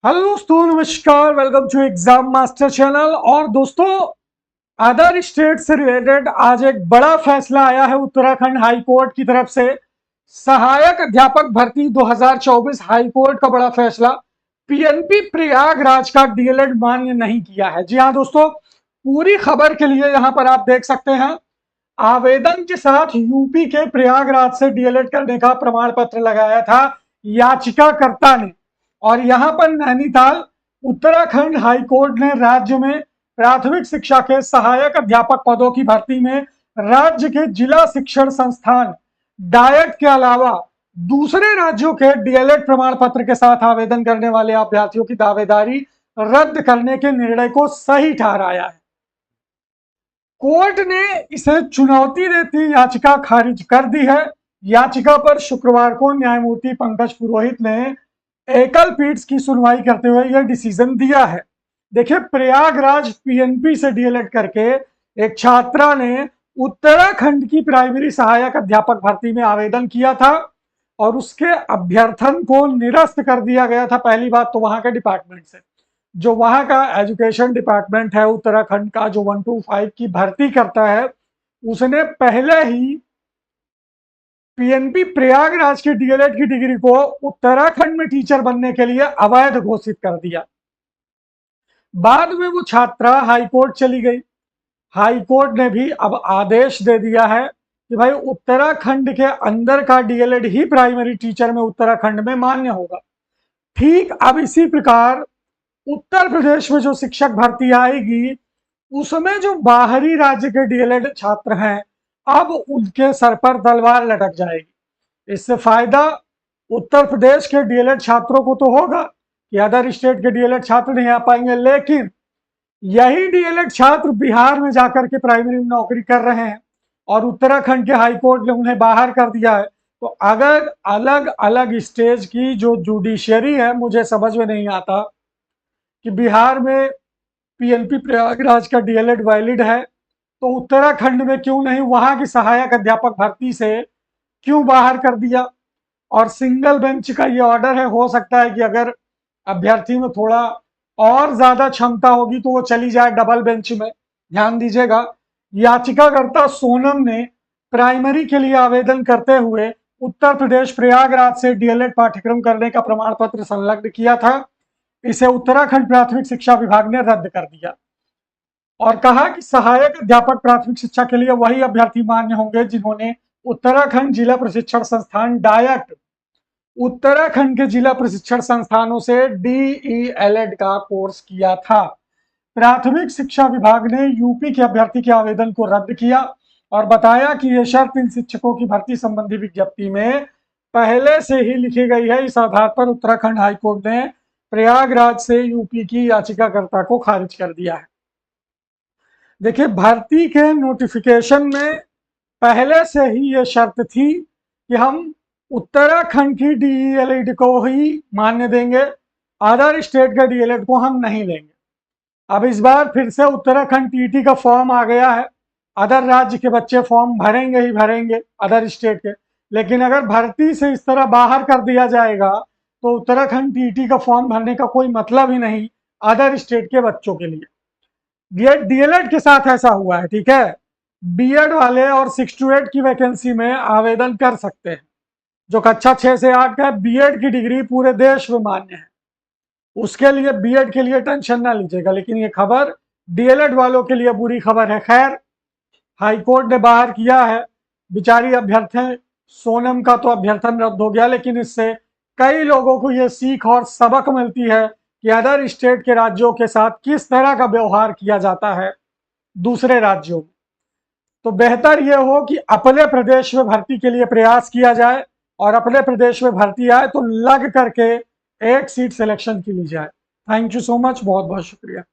Hello दोस्तों, नमस्कार। Welcome to exam master channel. और दोस्तों, अदर स्टेट से रिलेटेड आज एक बड़ा फैसला आया है उत्तराखंड हाई कोर्ट की तरफ से। सहायक अध्यापक भर्ती 2024 हाई कोर्ट का बड़ा फैसला। पीएनपी प्रयागराज का डीएलएड मान्य नहीं किया है। जी हाँ दोस्तों, पूरी खबर के लिए यहां पर आप देख सकते हैं। आवेदन के साथ यूपी के प्रयागराज से डीएलएड करने का प्रमाण पत्र लगाया था याचिकाकर्ता ने। और यहां पर नैनीताल उत्तराखंड हाई कोर्ट ने राज्य में प्राथमिक शिक्षा के सहायक अध्यापक पदों की भर्ती में राज्य के जिला शिक्षण संस्थान डायट के अलावा दूसरे राज्यों के डीएलएड प्रमाण पत्र के साथ आवेदन करने वाले अभ्यर्थियों की दावेदारी रद्द करने के निर्णय को सही ठहराया है। कोर्ट ने इसे चुनौती देती याचिका खारिज कर दी है। याचिका पर शुक्रवार को न्यायमूर्ति पंकज पुरोहित ने एकल पीठ की सुनवाई करते हुए यह डिसीजन दिया है। देखिए, प्रयागराज पीएनपी से डीएलएड करके एक छात्रा ने उत्तराखंड की प्राइमरी सहायक अध्यापक भर्ती में आवेदन किया था और उसके अभ्यर्थन को निरस्त कर दिया गया था। पहली बात तो वहां के डिपार्टमेंट से, जो वहां का एजुकेशन डिपार्टमेंट है उत्तराखंड का, जो 125 की भर्ती करता है, उसने पहले ही पीएनपी प्रयागराज के डीएलएड की डिग्री को उत्तराखंड में टीचर बनने के लिए अवैध घोषित कर दिया। बाद में वो छात्रा हाईकोर्ट चली गई। हाईकोर्ट ने भी अब आदेश दे दिया है कि भाई उत्तराखंड के अंदर का डीएलएड ही प्राइमरी टीचर में उत्तराखंड में मान्य होगा। ठीक अब इसी प्रकार उत्तर प्रदेश में जो शिक्षक भर्ती आएगी उसमें जो बाहरी राज्य के डीएलएड छात्र हैं, अब उनके सर पर तलवार लटक जाएगी। इससे फायदा उत्तर प्रदेश के डीएलएड छात्रों को तो होगा कि अदर स्टेट के डीएलएड छात्र नहीं आ पाएंगे, लेकिन यही डीएलएड छात्र बिहार में जाकर के प्राइमरी में नौकरी कर रहे हैं और उत्तराखंड के हाईकोर्ट ने उन्हें बाहर कर दिया है। तो अगर अलग अलग स्टेज की जो जुडिशियरी है, मुझे समझ में नहीं आता कि बिहार में पीएनपी प्रयागराज का डीएलएड वैलिड है तो उत्तराखंड में क्यों नहीं, वहां की सहायक अध्यापक भर्ती से क्यों बाहर कर दिया। और सिंगल बेंच का ये ऑर्डर है, हो सकता है कि अगर अभ्यर्थी में थोड़ा और ज्यादा क्षमता होगी तो वो चली जाए डबल बेंच में। ध्यान दीजिएगा, याचिकाकर्ता सोनम ने प्राइमरी के लिए आवेदन करते हुए उत्तर प्रदेश प्रयागराज से डीएलएड पाठ्यक्रम करने का प्रमाण पत्र संलग्न किया था। इसे उत्तराखंड प्राथमिक शिक्षा विभाग ने रद्द कर दिया और कहा कि सहायक अध्यापक प्राथमिक शिक्षा के लिए वही अभ्यर्थी मान्य होंगे जिन्होंने उत्तराखंड जिला प्रशिक्षण संस्थान डायट, उत्तराखंड के जिला प्रशिक्षण संस्थानों से डीईएलएड का कोर्स किया था। प्राथमिक शिक्षा विभाग ने यूपी के अभ्यर्थी के आवेदन को रद्द किया और बताया कि यह शर्त इन शिक्षकों की भर्ती संबंधी विज्ञप्ति में पहले से ही लिखी गई है। इस आधार पर उत्तराखंड हाईकोर्ट ने प्रयागराज से यूपी की याचिकाकर्ता को खारिज कर दिया है। देखिए, भर्ती के नोटिफिकेशन में पहले से ही यह शर्त थी कि हम उत्तराखंड की डीएलएड को ही मान्य देंगे, अदर स्टेट का डीएलएड को हम नहीं लेंगे। अब इस बार फिर से उत्तराखंड टीटी का फॉर्म आ गया है। अदर राज्य के बच्चे फॉर्म भरेंगे ही भरेंगे, अदर स्टेट के, लेकिन अगर भर्ती से इस तरह बाहर कर दिया जाएगा तो उत्तराखंड टीटी का फॉर्म भरने का कोई मतलब ही नहीं अदर स्टेट के बच्चों के लिए। ये डीएलएड के साथ ऐसा हुआ है, ठीक है। बीएड वाले और 6 to 8 की वैकेंसी में आवेदन कर सकते हैं। जो कक्षा 6 से 8 का बीएड की डिग्री पूरे देश में मान्य है, उसके लिए बीएड के लिए टेंशन ना लीजिएगा। लेकिन ये खबर डीएलएड वालों के लिए बुरी खबर है। खैर, हाईकोर्ट ने बाहर किया है। बेचारी अभ्यर्थी सोनम का तो अभ्यर्थन रद्द हो गया, लेकिन इससे कई लोगों को यह सीख और सबक मिलती है कि अदर स्टेट के राज्यों के साथ किस तरह का व्यवहार किया जाता है दूसरे राज्यों में। तो बेहतर यह हो कि अपने प्रदेश में भर्ती के लिए प्रयास किया जाए और अपने प्रदेश में भर्ती आए तो लग करके एक सीट सिलेक्शन की ली जाए। थैंक यू सो मच, बहुत बहुत शुक्रिया।